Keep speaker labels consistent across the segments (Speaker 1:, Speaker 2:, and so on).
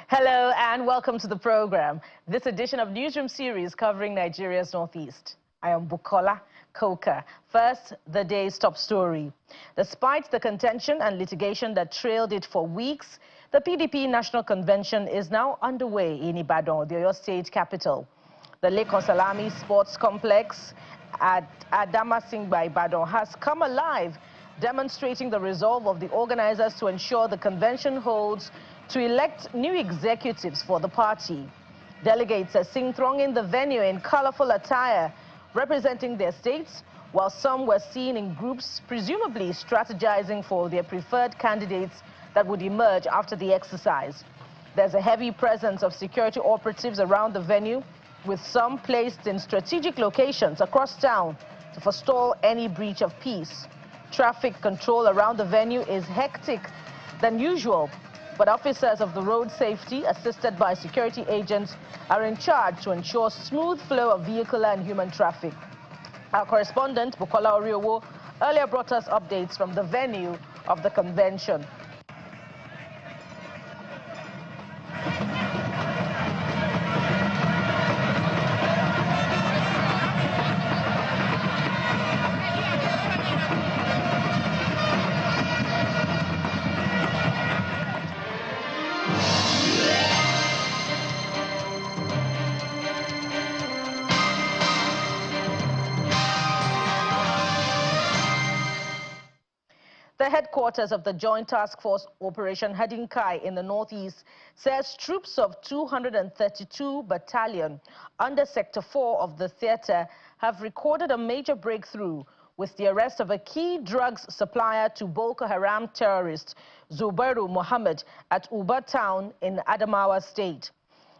Speaker 1: Hello and welcome to the program. This edition of Newsroom series covering Nigeria's Northeast. I am Bukola Koka. First, the day's top story. Despite the contention and litigation that trailed it for weeks, the PDP National Convention is now underway in Ibadan, the Yobe state capital. The Lekan Salami Sports Complex at Adamasingba, Ibadan has come alive, demonstrating the resolve of the organizers to ensure the convention holds to elect new executives for the party. Delegates are seen thronging the venue in colorful attire, representing their states, while some were seen in groups presumably strategizing for their preferred candidates that would emerge after the exercise. There's a heavy presence of security operatives around the venue, with some placed in strategic locations across town to forestall any breach of peace. Traffic control around the venue is hectic than usual, but officers of the road safety, assisted by security agents, are in charge to ensure smooth flow of vehicular and human traffic. Our correspondent, Bukola Oriowo, earlier brought us updates from the venue of the convention. The headquarters of the Joint Task Force Operation Hadinkai in the Northeast says troops of 232 Battalion under Sector 4 of the theater have recorded a major breakthrough with the arrest of a key drugs supplier to Boko Haram terrorist Zubairu Mohammed at Uba town in Adamawa State.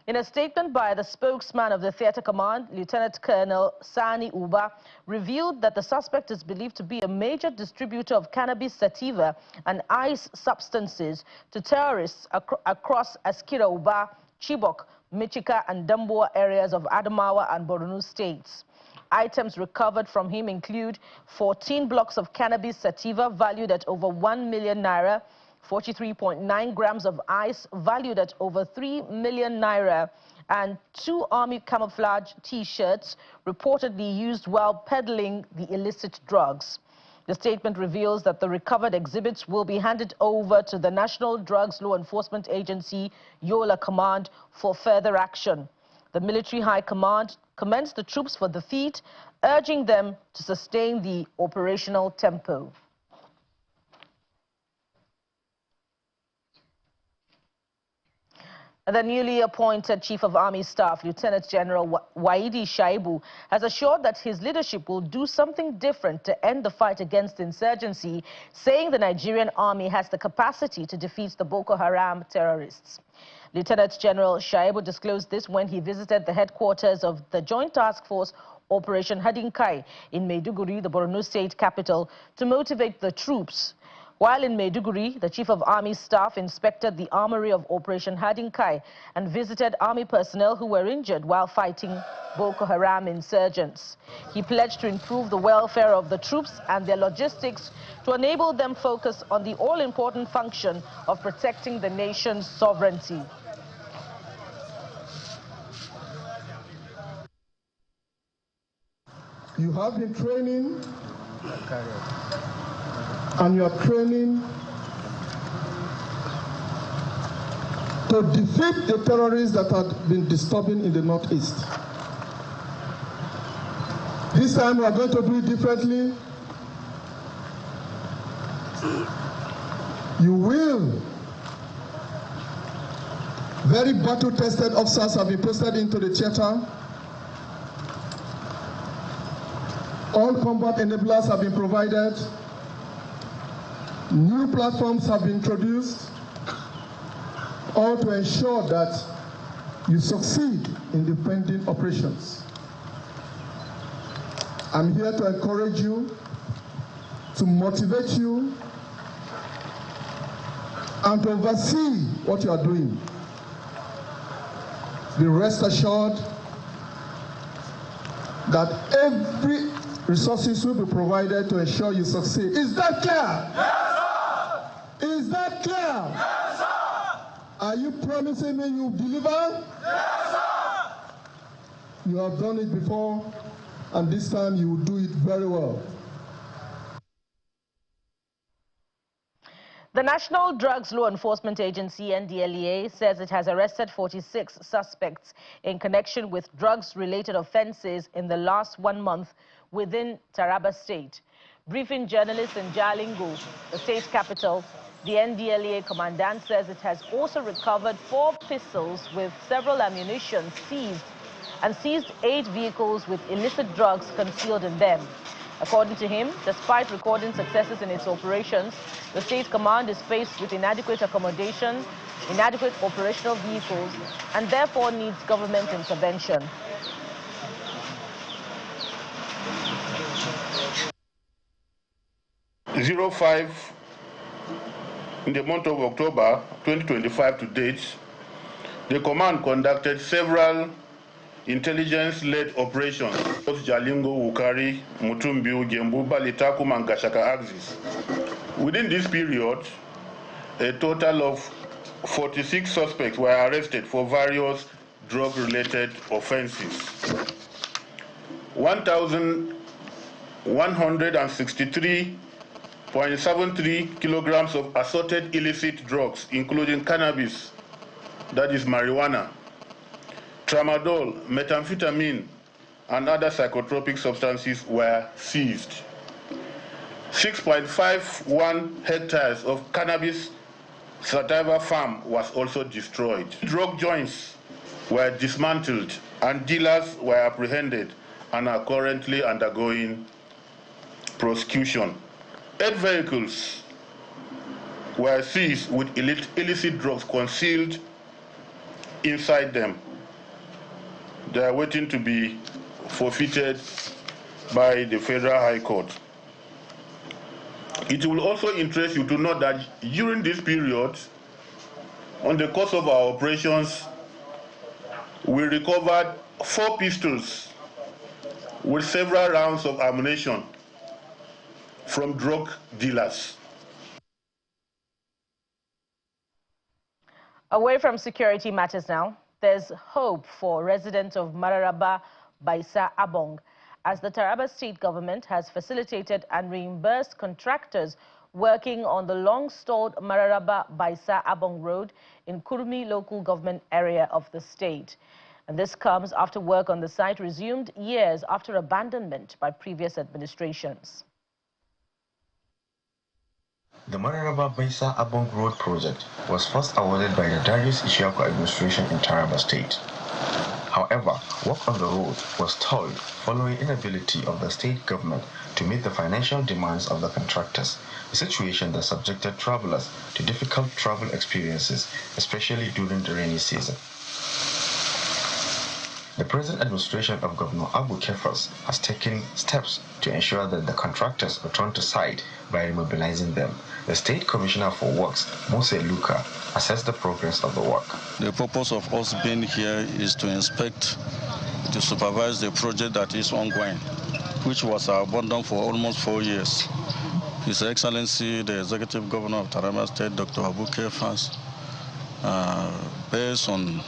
Speaker 1: In a statement by the spokesman of the theater command, Lieutenant Colonel Sani Uba revealed that the suspect is believed to be a major distributor of cannabis sativa and ice substances to terrorists across Askira Uba, Chibok, Michika and Damboa areas of Adamawa and Borno states. Items recovered from him include 14 blocks of cannabis sativa valued at over 1 million naira, 43.9 grams of ice valued at over 3 million naira, and 2 army camouflage T-shirts reportedly used while peddling the illicit drugs. The statement reveals that the recovered exhibits will be handed over to the National Drugs Law Enforcement Agency, Yola Command, for further action. The Military High Command commends the troops for the feat, urging them to sustain the operational tempo. The newly appointed Chief of Army Staff, Lieutenant General Waidi Shaibu, has assured that his leadership will do something different to end the fight against insurgency, saying the Nigerian Army has the capacity to defeat the Boko Haram terrorists. Lieutenant General Shaibu disclosed this when he visited the headquarters of the Joint Task Force Operation Hadinkai in Maiduguri, the Borno state capital, to motivate the troops. While in Maiduguri, the Chief of Army Staff inspected the armory of Operation Hadinkai and visited army personnel who were injured while fighting Boko Haram insurgents. He pledged to improve the welfare of the troops and their logistics to enable them focus on the all-important function of protecting the nation's sovereignty.
Speaker 2: You have been training, and you are training to defeat the terrorists that have been disturbing in the Northeast. This time we are going to do it differently. You will. Very battle-tested officers have been posted into the theater. All combat enablers have been provided. New platforms have been introduced, all to ensure that you succeed in defending operations. I'm here to encourage you, to motivate you, and to oversee what you are doing. Be rest assured that every resources will be provided to ensure you succeed. Is that clear? Yes, sir. Is that clear? Yes, sir. Are you promising me you'll deliver? Yes, sir. You have done it before, and this time you will do it very well.
Speaker 1: The National Drugs Law Enforcement Agency, NDLEA, says it has arrested 46 suspects in connection with drugs-related offenses in the last 1 month within Taraba State. Briefing journalists in Jalingo, the state capital, the NDLEA commandant says it has also recovered 4 pistols with several ammunition seized and seized 8 vehicles with illicit drugs concealed in them. According to him, despite recording successes in its operations, the state command is faced with inadequate accommodation, inadequate operational vehicles, and therefore needs government intervention.
Speaker 3: .05 in the month of October 2025 to date, the command conducted several intelligence-led operations across Jalingo, Wukari, Mutumbiu, Gembu, Balitakum, and Gashaka axis. Within this period, a total of 46 suspects were arrested for various drug-related offenses. 1,163.73 kilograms of assorted illicit drugs, including cannabis, that is marijuana, tramadol, methamphetamine, and other psychotropic substances were seized. 6.51 hectares of cannabis sativa farm was also destroyed. Drug joints were dismantled and dealers were apprehended and are currently undergoing prosecution. 8 vehicles were seized with illicit drugs concealed inside them. They are waiting to be forfeited by the Federal High Court. It will also interest you to know that during this period, on the course of our operations, we recovered 4 pistols with several rounds of ammunition from drug dealers.
Speaker 1: Away from security matters now, there's hope for residents of Mararaba, Baisa, Abong, as the Taraba state government has facilitated and reimbursed contractors working on the long-stalled Mararaba, Baisa, Abong road in Kurmi local government area of the state. And this comes after work on the site resumed years after abandonment by previous administrations.
Speaker 4: The Mararaba Baisa Abong Road project was first awarded by the Darius Ishiaku administration in Taraba State. However, work on the road was stalled following inability of the state government to meet the financial demands of the contractors, a situation that subjected travelers to difficult travel experiences, especially during the rainy season. The present administration of Governor Abu Kefas has taken steps to ensure that the contractors return to site by remobilizing them. The State Commissioner for Works, Mose Luka, assessed the progress of the work.
Speaker 5: The purpose of us being here is to inspect, to supervise the project that is ongoing, which was abandoned for almost 4 years. His Excellency, the Executive Governor of Taraba State, Dr. Abu Kefas, based on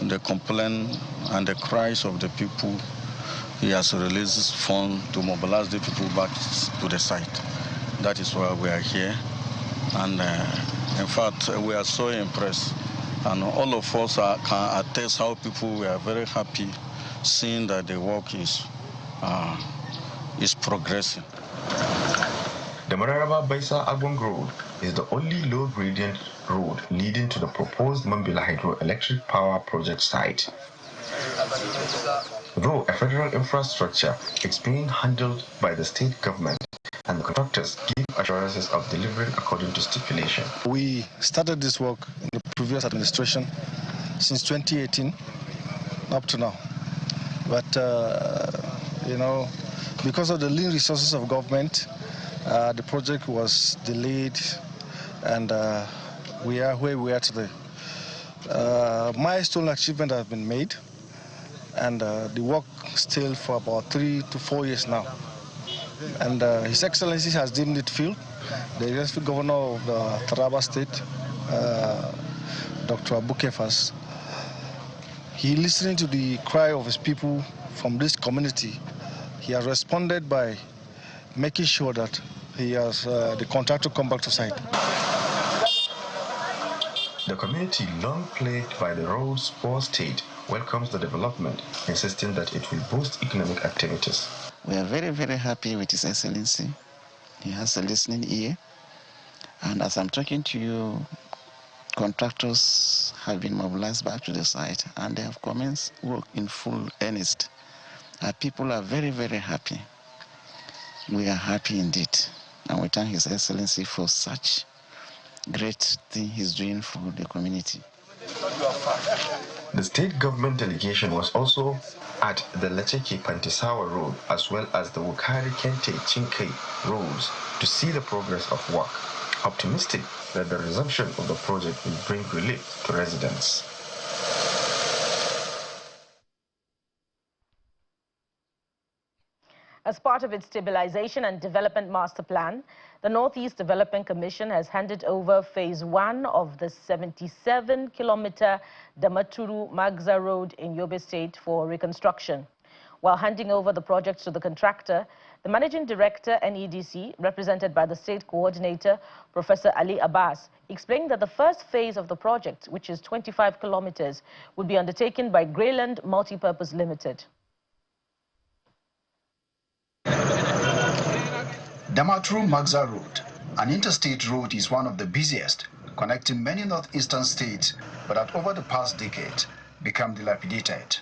Speaker 5: the complaint and the cries of the people, he has released funds to mobilize the people back to the site. That is why we are here. And in fact, we are so impressed. And all of us can attest how people were very happy seeing that the work is progressing.
Speaker 4: The Mararaba Baisa Abong Road is the only low-gradient road leading to the proposed Mambila hydroelectric power project site. Though a federal infrastructure, it's being handled by the state government, and the contractors give assurances of delivering according to stipulation.
Speaker 6: We started this work in the previous administration since 2018 up to now. But, because of the lean resources of government, the project was delayed, and we are where we are today. Milestone achievement has been made. and the work still for about 3 to 4 years now. And His Excellency has deemed it field. The Executive Governor of the Taraba State, Dr. Abukefas, he listening to the cry of his people from this community. He has responded by making sure that he has the contractor come back to site.
Speaker 4: The community, long plagued by the road's poor state, welcomes the development, insisting that it will boost economic activities.
Speaker 7: We are very, very happy with His Excellency. He has a listening ear. And as I'm talking to you, contractors have been mobilized back to the site and they have commenced work in full earnest. Our people are very, very happy. We are happy indeed. And we thank His Excellency for such great thing he's doing for the community.
Speaker 4: The state government delegation was also at the Lecheki Pantisawa Road as well as the Wukari Kente Chinke roads to see the progress of work, optimistic that the resumption of the project will bring relief to residents.
Speaker 1: As part of its Stabilization and Development Master Plan, the Northeast Development Commission has handed over Phase 1 of the 77-kilometer Damaturu-Magza Road in Yobe State for reconstruction. While handing over the project to the contractor, the Managing Director, NEDC, represented by the State Coordinator, Professor Ali Abbas, explained that the first phase of the project, which is 25 kilometers, would be undertaken by Greyland Multipurpose Limited.
Speaker 8: Damaturu-Magza Road, an interstate road, is one of the busiest, connecting many northeastern states, but had over the past decade become dilapidated.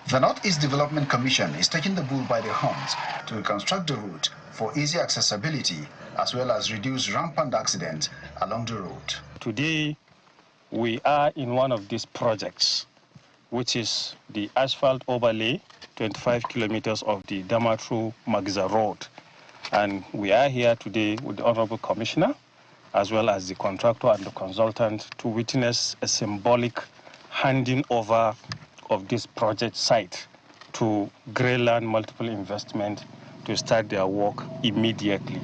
Speaker 8: The Northeast Development Commission is taking the bull by the horns to reconstruct the route for easy accessibility as well as reduce rampant accidents along the road.
Speaker 9: Today, we are in one of these projects, which is the asphalt overlay, 25 kilometers of the Damaturu-Magza Road. And we are here today with the Honorable Commissioner, as well as the contractor and the consultant, to witness a symbolic handing over of this project site to Greyland Multiple Investment to start their work immediately.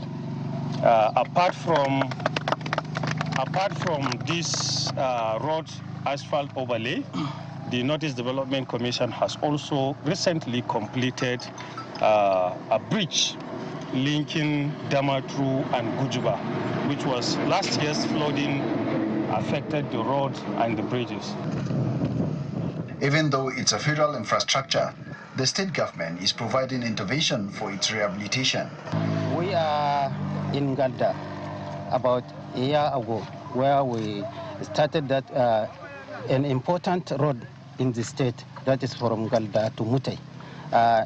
Speaker 9: Apart from this road asphalt overlay, the Northeast Development Commission has also recently completed a bridge linking Damaturu and Gujuba, which was last year's flooding affected the road and the bridges.
Speaker 8: Even though it's a federal infrastructure, the state government is providing intervention for its rehabilitation.
Speaker 10: We are in Galda about a year ago, where we started that an important road in the state that is from Galda to Mutei.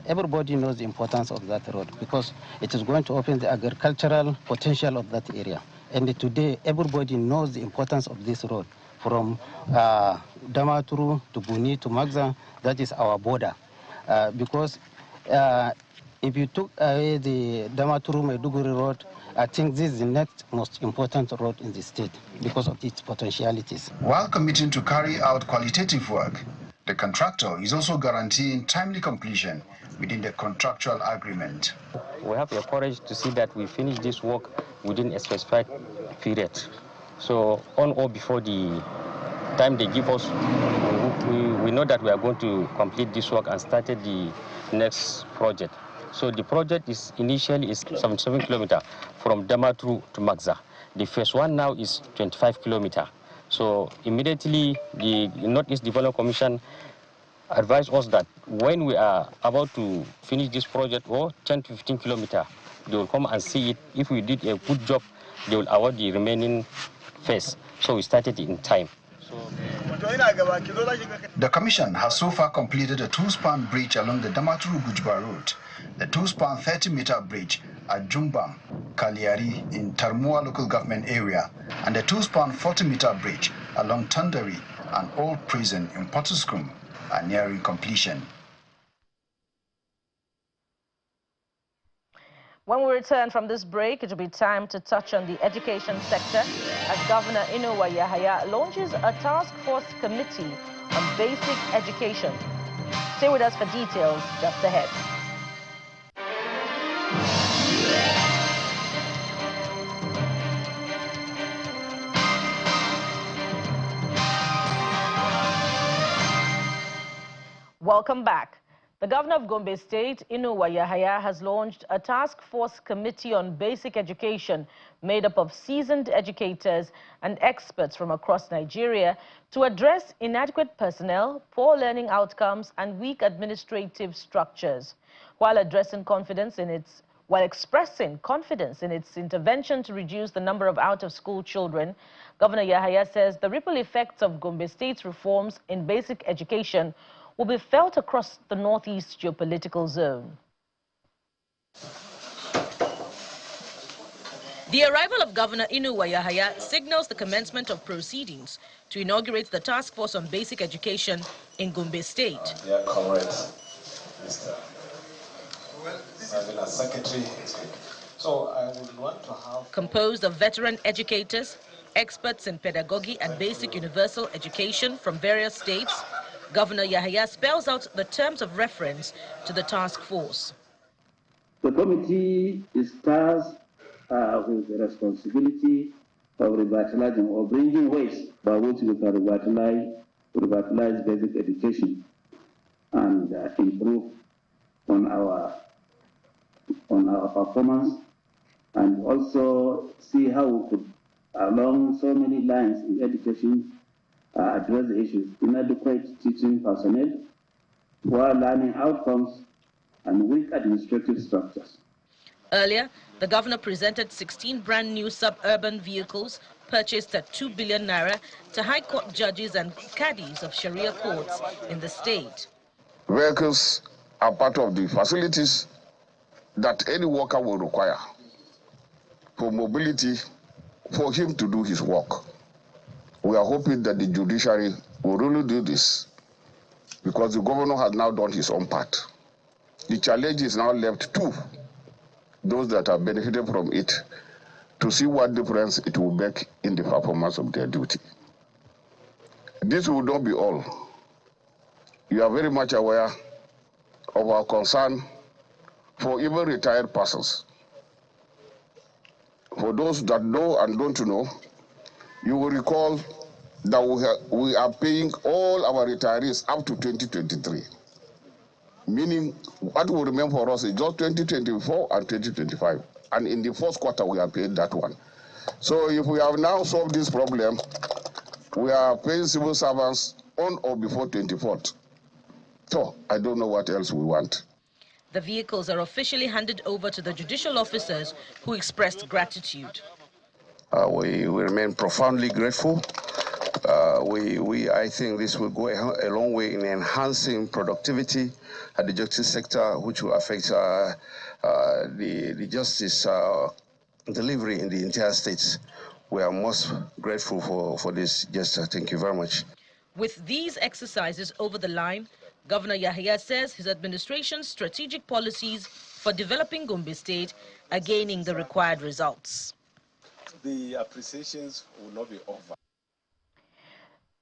Speaker 10: Everybody knows the importance of that road because it is going to open the agricultural potential of that area. And today, everybody knows the importance of this road from Damaturu to Buni to Magza. That is our border. Because if you took away the Damaturu-Maiduguri road, I think this is the next most important road in the state because of its potentialities.
Speaker 8: While committing to carry out qualitative work, the contractor is also guaranteeing timely completion within the contractual agreement.
Speaker 11: We have the courage to see that we finish this work within a specified period. So on or before the time they give us, we know that we are going to complete this work and started the next project. So the project is initially 77 kilometers from Damaturu to Magza. The phase 1 now is 25 kilometers. So immediately the Northeast Development Commission advised us that when we are about to finish this project, or 10 to 15 kilometers, they will come and see it. If we did a good job, they will award the remaining phase. So we started in time.
Speaker 8: The commission has so far completed a 2-span bridge along the Damaturu-Gujuba road, the 2-span 30-meter bridge at Jumbam, Kaliari in Tarmua local government area, and the 2-span 40-meter bridge along Tandari and Old Prison in Potoskum are nearing completion.
Speaker 1: When we return from this break, it will be time to touch on the education sector as Governor Inuwa Yahaya launches a task force committee on basic education. Stay with us for details just ahead. Welcome back. The governor of Gombe State, Inuwa Yahaya, has launched a task force committee on basic education made up of seasoned educators and experts from across Nigeria to address inadequate personnel, poor learning outcomes, and weak administrative structures. While expressing confidence in its intervention to reduce the number of out-of-school children, Governor Yahaya says the ripple effects of Gombe State's reforms in basic education will be felt across the northeast geopolitical zone. The arrival of Governor Inuwa Yahaya signals the commencement of proceedings to inaugurate the task force on basic education in Gombe State.
Speaker 12: Dear comrades, Mr. Secretary, so I would want to have...
Speaker 1: Composed of veteran educators, experts in pedagogy and basic universal education from various states, Governor Yahaya spells out the terms of reference to the task force.
Speaker 13: The committee is tasked with the responsibility of revitalizing or bringing ways by which we can revitalize basic education and improve on our performance, and also see how we could, along so many lines in education, address the issues: inadequate teaching personnel, poor learning outcomes, and weak administrative structures.
Speaker 1: Earlier, the governor presented 16 brand new suburban vehicles purchased at 2 billion naira to high court judges and caddies of Sharia courts in the state.
Speaker 14: Vehicles are part of the facilities that any worker will require for mobility for him to do his work. We are hoping that the judiciary will really do this, because the governor has now done his own part. The challenge is now left to those that have benefited from it to see what difference it will make in the performance of their duty. This will not be all. You are very much aware of our concern for even retired persons. For those that know and don't know, you will recall that we are paying all our retirees up to 2023. Meaning, what will remain for us is just 2024 and 2025. And in the first quarter, we are paying that one. So if we have now solved this problem, we are paying civil servants on or before 24th. So I don't know what else we want.
Speaker 1: The vehicles are officially handed over to the judicial officers who expressed gratitude.
Speaker 15: We remain profoundly grateful. I think this will go a long way in enhancing productivity at the justice sector, which will affect the justice delivery in the entire states. We are most grateful for this gesture. Thank you very much.
Speaker 1: With these exercises over the line, Governor Yahaya says his administration's strategic policies for developing Gombe State are gaining the required results.
Speaker 12: The appreciations will not be over.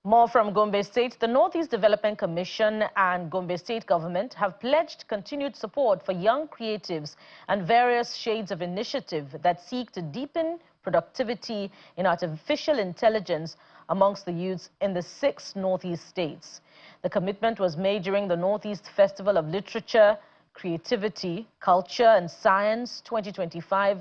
Speaker 1: More from Gombe State. The Northeast Development Commission and Gombe State government have pledged continued support for young creatives and various shades of initiative that seek to deepen productivity in artificial intelligence amongst the youths in the 6 Northeast states. The commitment was made during the Northeast Festival of Literature, Creativity, Culture and Science 2025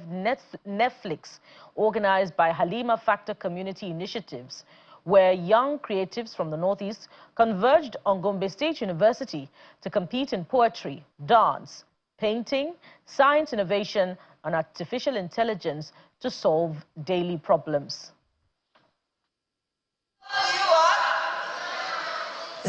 Speaker 1: Netflix, organized by Halima Factor Community Initiatives, where young creatives from the Northeast converged on Gombe State University to compete in poetry, dance, painting, science innovation and artificial intelligence to solve daily problems.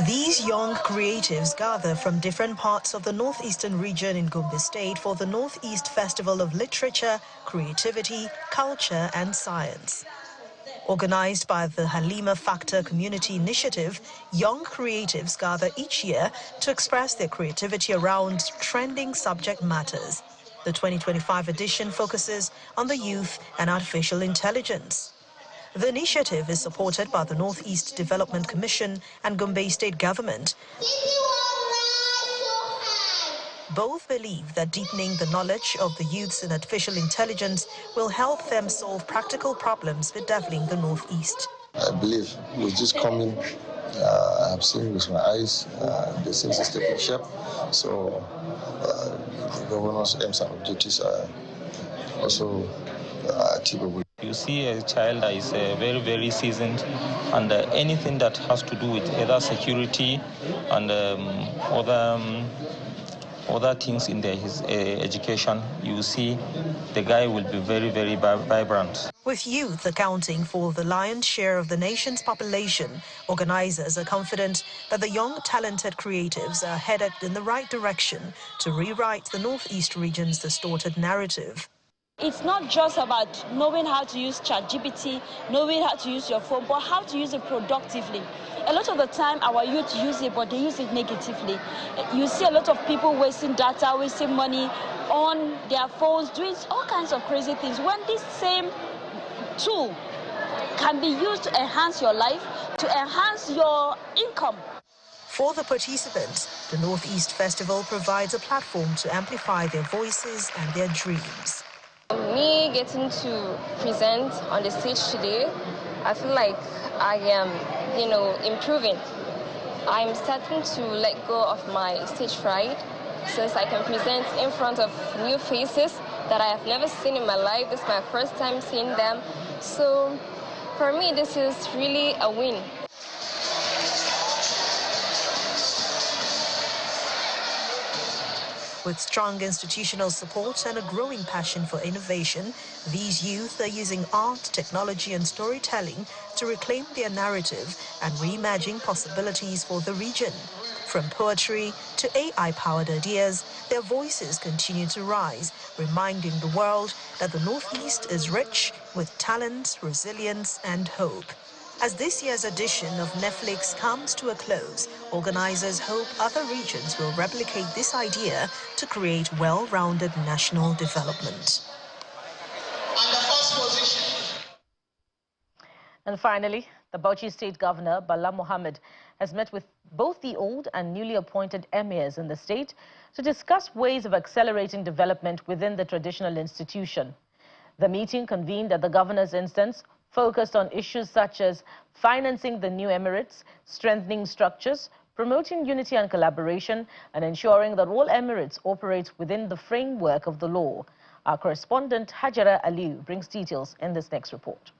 Speaker 16: These young creatives gather from different parts of the northeastern region in Gombe State for the Northeast Festival of Literature, Creativity, Culture and Science. Organized by the Halima Factor Community Initiative, young creatives gather each year to express their creativity around trending subject matters. The 2025 edition focuses on the youth and artificial intelligence. The initiative is supported by the Northeast Development Commission and Gombe State Government. Both believe that deepening the knowledge of the youths in artificial intelligence will help them solve practical problems bedeviling the Northeast.
Speaker 17: I believe with this coming, I have seen with my eyes, the things is taking shape. So the governor's aims and objectives are also achievable.
Speaker 18: You see a child that is very, very seasoned, and anything that has to do with either security and other things in his education, you see the guy will be very, very vibrant.
Speaker 16: With youth accounting for the lion's share of the nation's population, organizers are confident that the young, talented creatives are headed in the right direction to rewrite the Northeast region's distorted narrative.
Speaker 19: It's not just about knowing how to use ChatGPT, knowing how to use your phone, but how to use it productively. A lot of the time, our youth use it, but they use it negatively. You see a lot of people wasting data, wasting money on their phones, doing all kinds of crazy things. When this same tool can be used to enhance your life, to enhance your income.
Speaker 16: For the participants, the Northeast Festival provides a platform to amplify their voices and their dreams.
Speaker 20: Me getting to present on the stage today, I feel like I am, improving. I'm starting to let go of my stage fright since I can present in front of new faces that I have never seen in my life. This is my first time seeing them. So for me, this is really a win.
Speaker 16: With strong institutional support and a growing passion for innovation, these youth are using art, technology and storytelling to reclaim their narrative and reimagine possibilities for the region. From poetry to AI-powered ideas, their voices continue to rise, reminding the world that the Northeast is rich with talent, resilience and hope. As this year's edition of Netflix comes to a close, organizers hope other regions will replicate this idea to create well-rounded national development.
Speaker 1: And finally, the Bauchi State Governor, Bala Mohammed, has met with both the old and newly appointed emirs in the state to discuss ways of accelerating development within the traditional institution. The meeting, convened at the governor's instance, focused on issues such as financing the new emirates, strengthening structures, promoting unity and collaboration, and ensuring that all emirates operate within the framework of the law. Our correspondent, Hajara Aliu, brings details in this next report.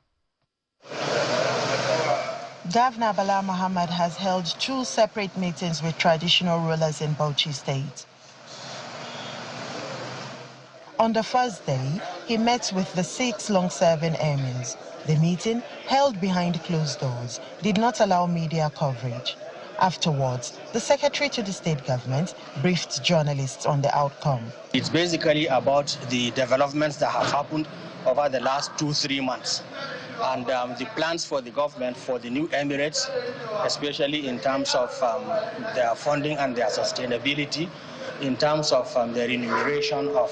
Speaker 21: Governor Bala Mohammed has held 2 separate meetings with traditional rulers in Bauchi State. On the first day, he met with the 6 long-serving emirs. The meeting, held behind closed doors, did not allow media coverage. Afterwards, the secretary to the state government briefed journalists on the outcome.
Speaker 22: It's basically about the developments that have happened over the last 2-3 months and the plans for the government for the new emirates, especially in terms of their funding and their sustainability, in terms of the remuneration of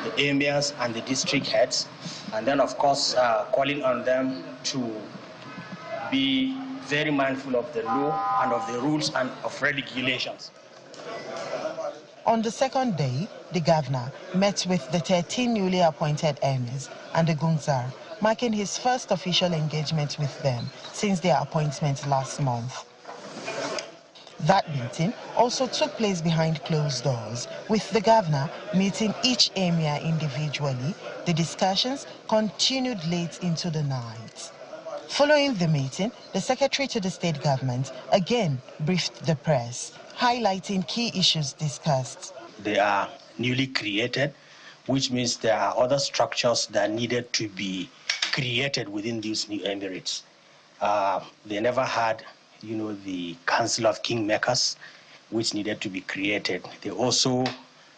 Speaker 22: the emirs and the district heads, and then of course calling on them to be very mindful of the law and of the rules and of regulations.
Speaker 21: On the second day, the governor met with the 13 newly appointed emirs and the Gunzar, marking his first official engagement with them since their appointment last month. That meeting also took place behind closed doors, with the governor meeting each emir individually. The discussions continued late into the night. Following the meeting, the secretary to the state government again briefed the press, highlighting key issues discussed.
Speaker 22: They are newly created, which means there are other structures that needed to be created within these new emirates. They never had the Council of Kingmakers, which needed to be created. They also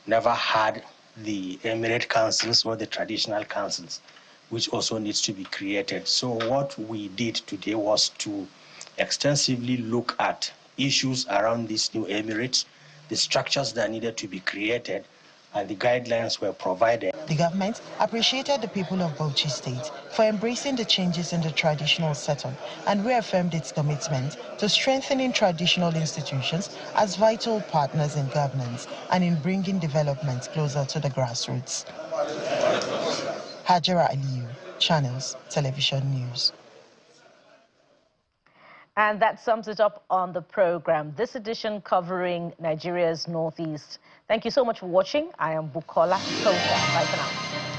Speaker 22: never had the Emirate Councils or the traditional councils, which also needs to be created. So what we did today was to extensively look at issues around these new emirates, the structures that needed to be created, and the guidelines were provided.
Speaker 21: The government appreciated the people of Bauchi State for embracing the changes in the traditional setup and reaffirmed its commitment to strengthening traditional institutions as vital partners in governance and in bringing development closer to the grassroots. Hajara Aliyu, Channels Television News.
Speaker 1: And that sums it up on the program. This edition covering Nigeria's Northeast. Thank you so much for watching. I am Bukola Kota. Bye for now.